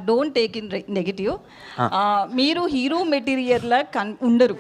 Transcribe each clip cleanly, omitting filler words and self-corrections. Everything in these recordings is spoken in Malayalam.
Don't take in negative. మీరు హీరో మెటీరియల్ ఉండరు.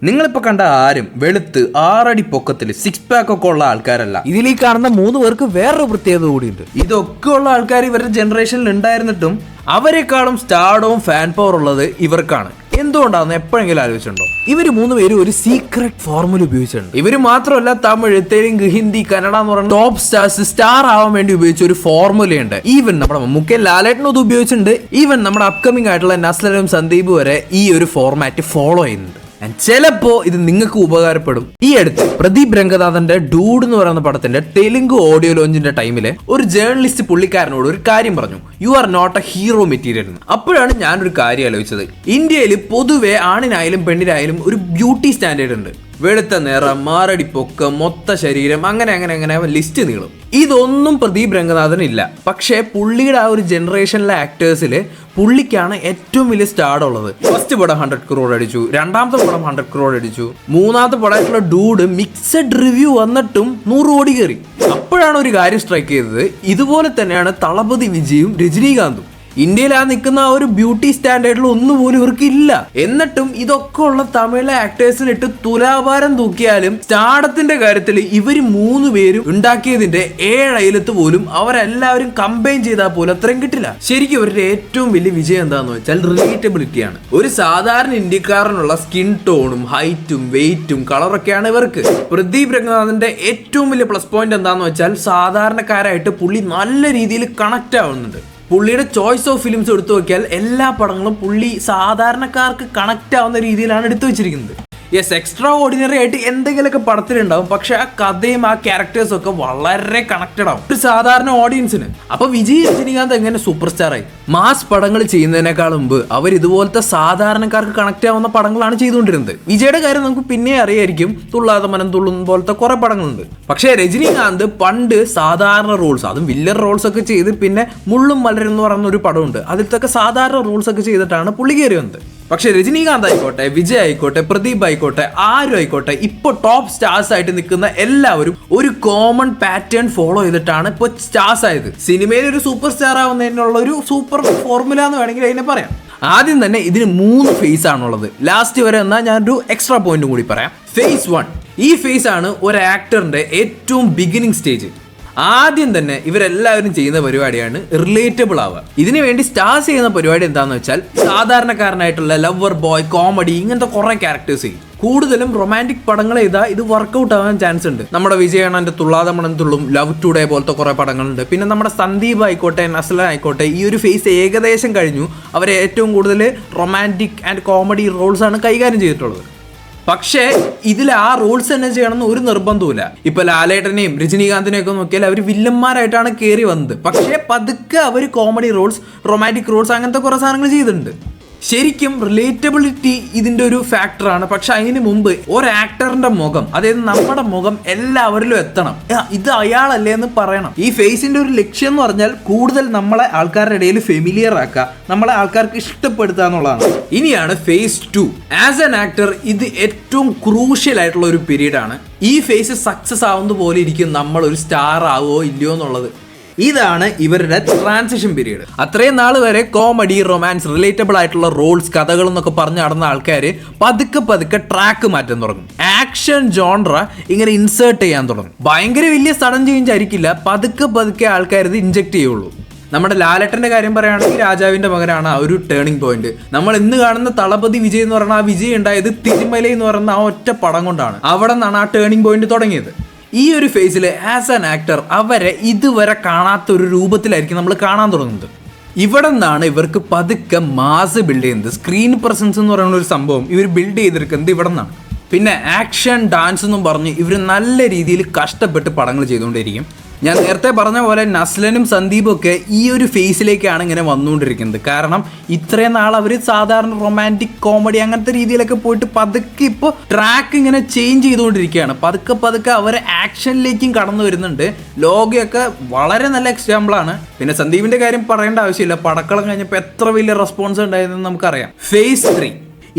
നിങ്ങളിപ്പോൾ കണ്ട ആരും വെളുത്ത് 6 അടി പൊക്കത്തിൽ 6 പാക്ക് ഒക്കെ ഉള്ള ആൾക്കാരല്ല. ഇതിൽ ഈ കാണുന്ന 3 പേർക്ക് വേറൊരു പ്രത്യേകത കൂടിയുണ്ട്. ഇതൊക്കെ ഉള്ള ആൾക്കാർ ഇവരുടെ ജനറേഷനിൽ ഉണ്ടായിരുന്നിട്ടും അവരെക്കാളും സ്റ്റാർഡവും ഫാൻ പവർ ഉള്ളത് ഇവർക്കാണ്. എന്തുകൊണ്ടാണെന്ന് എപ്പോഴെങ്കിലും ആലോചിച്ചിട്ടുണ്ടോ? ഇവർ 3 പേരും ഒരു സീക്രട്ട് ഫോർമുല ഉപയോഗിച്ചിട്ടുണ്ട്. ഇവര് മാത്രമല്ല, തമിഴ്, തെലുങ്ക്, ഹിന്ദി, കന്നഡ എന്ന് പറയുന്ന ടോപ്പ് സ്റ്റാർസ് സ്റ്റാർ ആവാൻ വേണ്ടി ഉപയോഗിച്ച ഒരു ഫോർമുലയുണ്ട്. ഈവൻ നമ്മുടെ മമ്മൂക്കൻ ലാലേട്ടനും ഇത് ഉപയോഗിച്ചിട്ടുണ്ട്. ഈവൻ നമ്മുടെ അപ്കമിംഗ് ആയിട്ടുള്ള നസ്ലനും സന്ദീപ് വരെ ഈ ഒരു ഫോർമാറ്റ് ഫോളോ ചെയ്യുന്നുണ്ട്. ചിലപ്പോ ഇത് നിങ്ങൾക്ക് ഉപകാരപ്പെടും. ഈ അടുത്ത് പ്രദീപ് രംഗനാഥന്റെ ഡൂഡ് എന്ന് പറയുന്ന പടത്തിന്റെ തെലുങ്ക് ഓഡിയോ ലോഞ്ചിന്റെ ടൈമില് ഒരു ജേർണലിസ്റ്റ് പുള്ളിക്കാരനോട് ഒരു കാര്യം പറഞ്ഞു, you are not a hero material എന്ന്. അപ്പോഴാണ് ഞാനൊരു കാര്യം ആലോചിച്ചത്. ഇന്ത്യയിൽ പൊതുവെ ആണിനായാലും പെണ്ണിനായാലും ഒരു ബ്യൂട്ടി സ്റ്റാൻഡേർഡ് ഉണ്ട്. വെളുത്ത നിറം, മാറടി പൊക്കം, മൊത്ത ശരീരം, അങ്ങനെ ലിസ്റ്റ് നീളും. ഇതൊന്നും പ്രദീപ് രംഗനാഥന് ഇല്ല. പക്ഷേ പുള്ളിയുടെ ആ ഒരു ജനറേഷനിലെ ആക്ടേഴ്സിൽ പുള്ളിക്കാണ് ഏറ്റവും വലിയ സ്റ്റാർഡ് ഉള്ളത്. ഫസ്റ്റ് പടം 100 crore അടിച്ചു, രണ്ടാമത്തെ പടം 100 crore അടിച്ചു, മൂന്നാമത്തെ പടമായിട്ടുള്ള ഡൂഡ് മിക്സഡ് റിവ്യൂ വന്നിട്ടും 100 കോടി കയറി. അപ്പോഴാണ് ഒരു കാര്യം സ്ട്രൈക്ക് ചെയ്തത്. ഇതുപോലെ തന്നെയാണ് തളപതി വിജയും രജനീകാന്തും. ഇന്ത്യയിൽ ആ നിൽക്കുന്ന ആ ഒരു ബ്യൂട്ടി സ്റ്റാൻഡേർഡിൽ ഒന്നുപോലും ഇവർക്ക് ഇല്ല. എന്നിട്ടും ഇതൊക്കെ ഉള്ള തമിഴിലെ ആക്ടേഴ്സിനിട്ട് തുലാഭാരം തൂക്കിയാലും സ്റ്റാർഡത്തിന്റെ കാര്യത്തിൽ ഇവർ 3 പേരും ഉണ്ടാക്കിയതിന്റെ 7 അയലത്ത് പോലും അവരെല്ലാവരും കമ്പൈൻ ചെയ്താൽ പോലും അത്രയും കിട്ടില്ല. ശരിക്കും ഇവരുടെ ഏറ്റവും വലിയ വിജയം എന്താന്ന് വെച്ചാൽ റിലേറ്റബിലിറ്റിയാണ്. ഒരു സാധാരണ ഇന്ത്യക്കാരനുള്ള സ്കിൻ ടോണും ഹൈറ്റും വെയിറ്റും കളറൊക്കെയാണ് ഇവർക്ക്. പ്രദീപ് രംഗനാഥന്റെ ഏറ്റവും വലിയ പ്ലസ് പോയിന്റ് എന്താന്ന് വെച്ചാൽ സാധാരണക്കാരായിട്ട് പുള്ളി നല്ല രീതിയിൽ കണക്ട് ആവുന്നുണ്ട്. പുള്ളിയുടെ ചോയ്സ് ഓഫ് ഫിലിംസ് എടുത്തു നോക്കിയാൽ എല്ലാ പടങ്ങളും പുള്ളി സാധാരണക്കാർക്ക് കണക്ട് ആവുന്ന രീതിയിലാണ് എടുത്തു വെച്ചിരിക്കുന്നത്. യെസ്, എക്സ്ട്രാ ഓർഡിനറി ആയിട്ട് എന്തെങ്കിലുമൊക്കെ പടത്തിലുണ്ടാവും, പക്ഷെ ആ കഥയും ആ ക്യാരക്ടേഴ്സും ഒക്കെ വളരെ കണക്റ്റഡ് ആവും ഒരു സാധാരണ ഓഡിയൻസിന്. അപ്പൊ വിജയ് രജനീകാന്ത് എങ്ങനെ സൂപ്പർ സ്റ്റാർ ആയി? മാസ് പടങ്ങൾ ചെയ്യുന്നതിനേക്കാൾ മുമ്പ് അവർ ഇതുപോലത്തെ സാധാരണക്കാർക്ക് കണക്ട് ആവുന്ന പടങ്ങളാണ് ചെയ്തുകൊണ്ടിരുന്നത്. വിജയുടെ കാര്യം നമുക്ക് പിന്നെ അറിയായിരിക്കും. തുള്ളാതെ മനം തുള്ളുന്ന പോലത്തെ കുറെ പടങ്ങളുണ്ട്. പക്ഷേ രജനീകാന്ത് പണ്ട് സാധാരണ റോൾസ്, അതും വില്ലർ റോൾസ് ഒക്കെ ചെയ്ത് പിന്നെ മുള്ളും മലരും എന്ന് പറയുന്ന ഒരു പടമുണ്ട്, അതിലത്തൊക്കെ സാധാരണ റോൾസ് ഒക്കെ ചെയ്തിട്ടാണ് പുള്ളി കയറി വന്നത്. പക്ഷെ രജനീകാന്ത് ആയിക്കോട്ടെ, വിജയ് ആയിക്കോട്ടെ, പ്രദീപ് ആയിക്കോട്ടെ, ആരും ആയിക്കോട്ടെ, ഇപ്പൊ ടോപ്പ് സ്റ്റാർസ് ആയിട്ട് നിൽക്കുന്ന എല്ലാവരും ഒരു കോമൺ പാറ്റേൺ ഫോളോ ചെയ്തിട്ടാണ് ഇപ്പൊ സ്റ്റാർസ് ആയത്. സിനിമയിൽ ഒരു സൂപ്പർ സ്റ്റാർ ആവുന്നതിനുള്ള ഒരു സൂപ്പർ ഫോർമുല എന്ന് വേണമെങ്കിൽ അതിനെ പറയാം. ആദ്യം തന്നെ ഇതിന് 3 ഫേസ് ആണുള്ളത്. ലാസ്റ്റ് വരെ എന്നാൽ ഞാനൊരു എക്സ്ട്രാ പോയിന്റും കൂടി പറയാം. ഫേസ് 1, ഈ ഫേസ് ആണ് ഒരു ആക്ടറിന്റെ ഏറ്റവും ബിഗിനിങ് സ്റ്റേജ്. ആദ്യം തന്നെ ഇവരെല്ലാവരും ചെയ്യുന്ന പരിപാടിയാണ് റിലേറ്റബിൾ ആവുക. ഇതിനു വേണ്ടി സ്റ്റാർസ് ചെയ്യുന്ന പരിപാടി എന്താണെന്ന് വെച്ചാൽ സാധാരണക്കാരനായിട്ടുള്ള ലവർ ബോയ്, കോമഡി, ഇങ്ങനത്തെ കുറെ ക്യാരക്ടേഴ്സ് ചെയ്യും. കൂടുതലും റൊമാൻറ്റിക് പടങ്ങൾ ചെയ്താൽ ഇത് വർക്കൗട്ട് ആവാൻ ചാൻസ് ഉണ്ട്. നമ്മുടെ വിജയണ്ണന്റെ തുള്ളാതെ മണം തുള്ളും, ലവ് ടുഡേ പോലത്തെ കുറെ പടങ്ങളുണ്ട്. പിന്നെ നമ്മുടെ സന്ദീപ് ആയിക്കോട്ടെ, നസ്ലൻ ആയിക്കോട്ടെ, ഈ ഒരു ഫേസ് ഏകദേശം കഴിഞ്ഞു. അവരെ ഏറ്റവും കൂടുതൽ റൊമാൻറ്റിക് ആൻഡ് കോമഡി റോൾസ് ആണ് കൈകാര്യം ചെയ്തിട്ടുള്ളത്. പക്ഷേ ഇതിൽ ആ റോൾസ് തന്നെ ചെയ്യണമെന്ന് ഒരു നിർബന്ധവുമില്ല. ഇപ്പൊ ലാലേട്ടനെയും രജനീകാന്തിനെയും ഒക്കെ നോക്കിയാൽ അവർ വില്ലന്മാരായിട്ടാണ് കയറി വന്നത്. പക്ഷേ പതുക്കെ അവർ കോമഡി റോൾസ്, റൊമാൻറ്റിക് റോൾസ്, അങ്ങനത്തെ കുറെ സാധനങ്ങൾ ചെയ്തിട്ടുണ്ട്. ശരിക്കും റിലേറ്റബിലിറ്റി ഇതിന്റെ ഒരു ഫാക്ടറാണ്. പക്ഷെ അതിന് മുമ്പ് ഒരു ആക്ടറിന്റെ മുഖം, അതായത് നമ്മുടെ മുഖം എല്ലാവരിലും എത്തണം. ഇത് അയാളല്ലേ എന്ന് പറയണം. ഈ ഫേസിന്റെ ഒരു ലക്ഷ്യം എന്ന് പറഞ്ഞാൽ കൂടുതൽ നമ്മളെ ആൾക്കാരുടെ ഇടയിൽ ഫെമിലിയർ ആക്കുക, നമ്മളെ ആൾക്കാർക്ക് ഇഷ്ടപ്പെടുത്തുക എന്നുള്ളതാണ്. ഇനിയാണ് ഫേസ് 2. ആസ് ആൻ ആക്ടർ ഇത് ഏറ്റവും ക്രൂഷ്യൽ ആയിട്ടുള്ള ഒരു പീരീഡ് ആണ്. ഈ ഫേസ് സക്സസ് ആവുന്ന പോലെ ഇരിക്കും നമ്മൾ ഒരു സ്റ്റാർ ആവോ ഇല്ലയോ എന്നുള്ളത്. ഇതാണ് ഇവരുടെ ട്രാൻസിഷൻ പീരീഡ്. അത്രയും നാൾ വരെ കോമഡി, റൊമാൻസ്, റിലേറ്റബിൾ ആയിട്ടുള്ള റോൾസ്, കഥകൾ എന്നൊക്കെ പറഞ്ഞു നടന്ന ആൾക്കാർ പതുക്കെ ട്രാക്ക് മാറ്റാൻ തുടങ്ങും. ആക്ഷൻ ജോൺറ ഇങ്ങനെ ഇൻസേർട്ട് ചെയ്യാൻ തുടങ്ങും. ഭയങ്കര വലിയ സഡൻ ചേഞ്ച് ആയിരിക്കില്ല, പതുക്കെ ആൾക്കാർ ഇത് ഇൻജെക്ട് ചെയ്യുള്ളൂ. നമ്മുടെ ലാലേട്ടന്റെ കാര്യം പറയുകയാണെങ്കിൽ രാജാവിന്റെ മകനാണ് ആ ഒരു ടേണിംഗ് പോയിന്റ്. നമ്മൾ ഇന്ന് കാണുന്ന തളപതി വിജയ് എന്ന് പറഞ്ഞാൽ ആ വിജയ് ഉണ്ടായത് തിരുമല എന്ന് പറയുന്ന ആ ഒറ്റ പടം കൊണ്ടാണ്. അവിടെ നിന്നാണ് ആ ടേണിംഗ് പോയിന്റ് തുടങ്ങിയത്. ഈ ഒരു ഫേസിൽ ആസ് ആൻ ആക്ടർ അവരെ ഇതുവരെ കാണാത്ത ഒരു രൂപത്തിലായിരിക്കും നമ്മൾ കാണാൻ തുടങ്ങുന്നത്. ഇവിടെ നിന്നാണ് ഇവർക്ക് പതുക്കെ മാസ് ബിൽഡ് ചെയ്യുന്നത്. സ്ക്രീൻ പ്രസൻസ് എന്ന് പറയുന്ന ഒരു സംഭവം ഇവർ ബിൽഡ് ചെയ്തെടുക്കുന്നത് ഇവിടെ നിന്നാണ്. പിന്നെ ആക്ഷൻ, ഡാൻസ് എന്നും പറഞ്ഞ് ഇവർ നല്ല രീതിയിൽ കഷ്ടപ്പെട്ട് പടങ്ങൾ ചെയ്തുകൊണ്ടിരിക്കും. ഞാൻ നേരത്തെ പറഞ്ഞ പോലെ നസ്ലനും സന്ദീപും ഒക്കെ ഈ ഒരു ഫേസിലേക്കാണ് ഇങ്ങനെ വന്നുകൊണ്ടിരിക്കുന്നത്. കാരണം ഇത്രയും നാൾ അവർ സാധാരണ റൊമാൻറ്റിക് കോമഡി അങ്ങനത്തെ രീതിയിലൊക്കെ പോയിട്ട് പതുക്കെ ഇപ്പോൾ ട്രാക്ക് ഇങ്ങനെ ചേഞ്ച് ചെയ്തുകൊണ്ടിരിക്കുകയാണ്. പതുക്കെ അവർ ആക്ഷനിലേക്കും കടന്നു വരുന്നുണ്ട്. ലോകയൊക്കെ വളരെ നല്ല എക്സാമ്പിളാണ്. പിന്നെ സന്ദീപിന്റെ കാര്യം പറയേണ്ട ആവശ്യമില്ല. പടക്കളം കഴിഞ്ഞപ്പോൾ എത്ര വലിയ റെസ്പോൺസ് ഉണ്ടായതെന്ന് നമുക്കറിയാം. ഫേസ് 3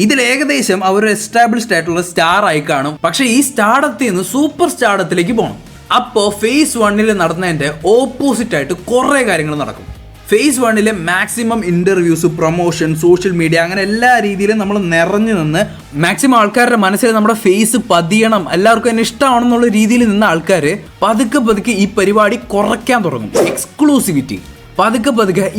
ഇതിൽ ഏകദേശം അവർ എസ്റ്റാബ്ലിഷ്ഡ് ആയിട്ടുള്ള സ്റ്റാർ ആയി കാണും. പക്ഷെ ഈ സ്റ്റാർഡത്തിൽ നിന്ന് സൂപ്പർ സ്റ്റാർഡത്തിലേക്ക് പോകണം. അപ്പോൾ ഫേസ് 1 നടന്നതിന്റെ ഓപ്പോസിറ്റ് ആയിട്ട് കുറേ കാര്യങ്ങൾ നടക്കും. Phase 1 maximum interviews, promotion, social media അങ്ങനെ എല്ലാ രീതിയിലും നമ്മൾ നിറഞ്ഞു നിന്ന് മാക്സിമം ആൾക്കാരുടെ മനസ്സിൽ നമ്മുടെ ഫേസ് പതിയണം, എല്ലാവർക്കും എന്നെ ഇഷ്ടമാണെന്നുള്ള രീതിയിൽ നിന്ന ആൾക്കാർ പതുക്കെ ഈ പരിപാടി കുറയ്ക്കാൻ തുടങ്ങും. എക്സ്ക്ലൂസിവിറ്റി പതുക്കെ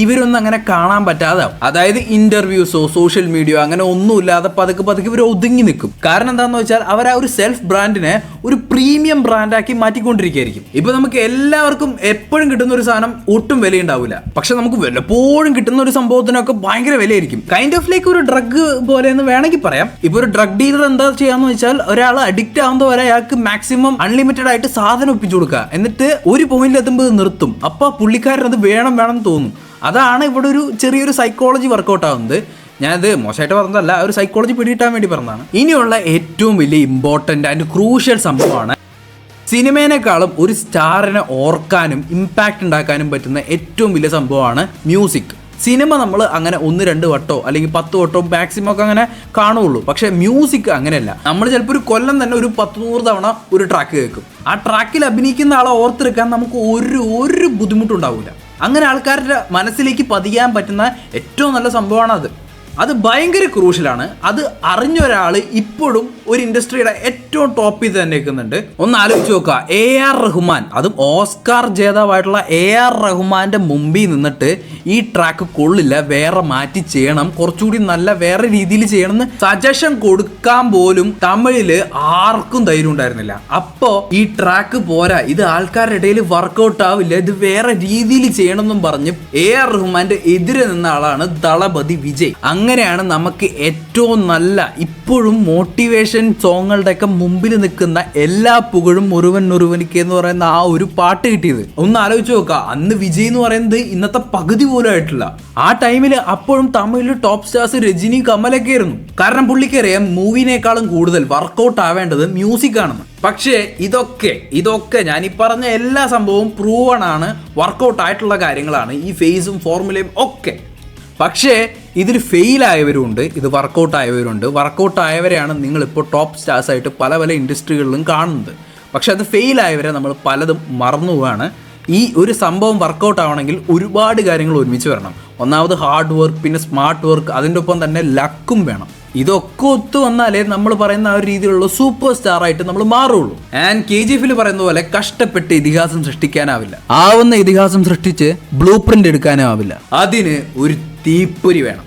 ഇവരൊന്നും അങ്ങനെ കാണാൻ പറ്റാതാവും. അതായത് ഇന്റർവ്യൂസോ സോഷ്യൽ മീഡിയ അങ്ങനെ ഒന്നുമില്ലാതെ പതുക്കെ ഇവർ ഒതുങ്ങി നിൽക്കും. കാരണം എന്താണെന്ന് വെച്ചാൽ അവർ ആ ഒരു സെൽഫ് ബ്രാൻഡിനെ ഒരു പ്രീമിയം ബ്രാൻഡാക്കി മാറ്റിക്കൊണ്ടിരിക്കുകയായിരിക്കും. ഇപ്പൊ നമുക്ക് എല്ലാവർക്കും എപ്പോഴും കിട്ടുന്ന ഒരു സാധനം ഒട്ടും വിലയുണ്ടാവില്ല. പക്ഷെ നമുക്ക് വല്ലപ്പോഴും കിട്ടുന്ന ഒരു സംഭവത്തിനൊക്കെ ഭയങ്കര വിലയായിരിക്കും. കൈൻഡ് ഓഫ് ലൈക്ക് ഒരു ഡ്രഗ് പോലെ എന്ന് വേണമെങ്കിൽ പറയാം. ഇപ്പൊ ഒരു ഡ്രഗ് ഡീലർ എന്താ ചെയ്യാന്ന് വെച്ചാൽ ഒരാൾ അഡിക്റ്റ് ആവുന്ന വരെ അയാൾക്ക് മാക്സിമം അൺലിമിറ്റഡ് ആയിട്ട് സാധനം ഒപ്പിച്ചു കൊടുക്കുക. എന്നിട്ട് ഒരു പോയിന്റിൽ എത്തുമ്പോൾ നിർത്തും. അപ്പൊ പുള്ളിക്കാരൻ അത് വേണം തോന്നും. അതാണ് ഇവിടെ ഒരു ചെറിയൊരു സൈക്കോളജി വർക്കൗട്ട് ആവുന്നത്. ഞാനത് മോശമായിട്ട് പറഞ്ഞതല്ല, ഒരു സൈക്കോളജി പിടികിട്ടാൻ വേണ്ടി പറഞ്ഞതാണ്. ഇനിയുള്ള ഏറ്റവും വലിയ ഇമ്പോർട്ടൻ്റ് ആൻഡ് ക്രൂഷ്യൽ സംഭവമാണ് സിനിമേനേക്കാളും ഒരു സ്റ്റാറിനെ ഓർക്കാനും ഇമ്പാക്റ്റ് ഉണ്ടാക്കാനും പറ്റുന്ന ഏറ്റവും വലിയ സംഭവമാണ് മ്യൂസിക്. സിനിമ നമ്മൾ അങ്ങനെ 1-2 വട്ടോ അല്ലെങ്കിൽ 10 വട്ടോ മാക്സിമം ഒക്കെ അങ്ങനെ കാണുള്ളൂ. പക്ഷേ മ്യൂസിക് അങ്ങനെയല്ല. നമ്മൾ ചിലപ്പോൾ ഒരു കൊല്ലം തന്നെ ഒരു 100 തവണ ഒരു ട്രാക്ക് കേൾക്കും. ആ ട്രാക്കിൽ അഭിനയിക്കുന്ന ആളെ ഓർത്തെടുക്കാൻ നമുക്ക് ഒരു ബുദ്ധിമുട്ടുണ്ടാവില്ല. അങ്ങനെ ആൾക്കാരുടെ മനസ്സിലേക്ക് പതിയാൻ പറ്റുന്ന ഏറ്റവും നല്ല സംഭവമാണ് അത് ഭയങ്കര ക്രൂഷ്യലാണ്. അത് അറിഞ്ഞ ഒരാൾ ഇപ്പോഴും ഒരു ഇൻഡസ്ട്രിയുടെ ഏറ്റവും ടോപ്പിൽ തന്നെ നിൽക്കുന്നുണ്ട്. ഒന്ന് ആലോചിച്ച് നോക്കുക, AR റഹ്മാൻ, അതും ഓസ്കാർ ജേതാവായിട്ടുള്ള AR റഹ്മാന്റെ മുമ്പിൽ നിന്നിട്ട് ഈ ട്രാക്ക് കൊള്ളില്ല, വേറെ മാറ്റി ചെയ്യണം, കുറച്ചുകൂടി നല്ല വേറെ രീതിയിൽ ചെയ്യണമെന്ന് സജഷൻ കൊടുക്കാൻ പോലും തമിഴില് ആർക്കും ധൈര്യം ഉണ്ടായിരുന്നില്ല. അപ്പോ ഈ ട്രാക്ക് പോരാ, ഇത് ആൾക്കാരുടെ ഇടയിൽ വർക്കൗട്ട് ആവില്ല, ഇത് വേറെ രീതിയിൽ ചെയ്യണമെന്നും പറഞ്ഞ് AR റഹ്മാന്റെ എതിരെ നിന്ന ആളാണ് ദളപതി വിജയ്. അങ്ങനെയാണ് നമുക്ക് ഏറ്റവും നല്ല ഇപ്പോഴും മോട്ടിവേഷൻ സോങ്ങുകളുടെയൊക്കെ മുമ്പിൽ നിൽക്കുന്ന എല്ലാ പുകഴും ഒരുവനിക്ക് എന്ന് പറയുന്ന ആ ഒരു പാട്ട് കിട്ടിയത്. ഒന്ന് ആലോചിച്ച് നോക്കുക, അന്ന് വിജയ് എന്ന് പറയുന്നത് ഇന്നത്തെ പകുതി പോലും ആയിട്ടില്ല. ആ ടൈമിൽ അപ്പോഴും തമിഴിൽ ടോപ്പ് സ്റ്റാർസ് രജനി, കമലൊക്കെ ആയിരുന്നു. കാരണം പുള്ളിക്കറിയാം മൂവിനേക്കാളും കൂടുതൽ വർക്കൗട്ട് ആവേണ്ടത് മ്യൂസിക് ആണെന്ന്. പക്ഷേ ഇതൊക്കെ ഞാൻ ഈ പറഞ്ഞ എല്ലാ സംഭവവും പ്രൂവൺ ആണ്, വർക്കൗട്ട് ആയിട്ടുള്ള കാര്യങ്ങളാണ്, ഈ ഫേസും ഫോർമുലയും ഒക്കെ. പക്ഷേ ഇതിൽ ഫെയിലായവരുണ്ട്, ഇത് വർക്കൗട്ട് ആയവരുണ്ട്. വർക്കൗട്ട് ആയവരെയാണ് നിങ്ങളിപ്പോൾ ടോപ്പ് സ്റ്റാർസ് ആയിട്ട് പല ഇൻഡസ്ട്രികളിലും കാണുന്നത്. പക്ഷെ അത് ഫെയിലായവരെ നമ്മൾ പലതും മറന്നു പോവുകയാണ്. ഈ ഒരു സംഭവം വർക്കൗട്ട് ആവണമെങ്കിൽ ഒരുപാട് കാര്യങ്ങൾ ഒരുമിച്ച് വരണം. ഒന്നാമത് ഹാർഡ് വർക്ക്, പിന്നെ സ്മാർട്ട് വർക്ക്, അതിൻ്റെ ഒപ്പം തന്നെ ലക്കും വേണം. ഇതൊക്കെ ഒത്തു വന്നാലേ നമ്മൾ പറയുന്ന ആ ഒരു രീതിയിലുള്ള സൂപ്പർ സ്റ്റാർ ആയിട്ട് നമ്മൾ മാറുള്ളൂ. ആൻഡ് KGF പറയുന്ന പോലെ കഷ്ടപ്പെട്ട് ഇതിഹാസം സൃഷ്ടിക്കാനാവില്ല. ആവുന്ന ഇതിഹാസം സൃഷ്ടിച്ച് ബ്ലൂ പ്രിന്റ് എടുക്കാനും ആവില്ല. അതിന് ഒരു തീപ്പൊരി വേണം.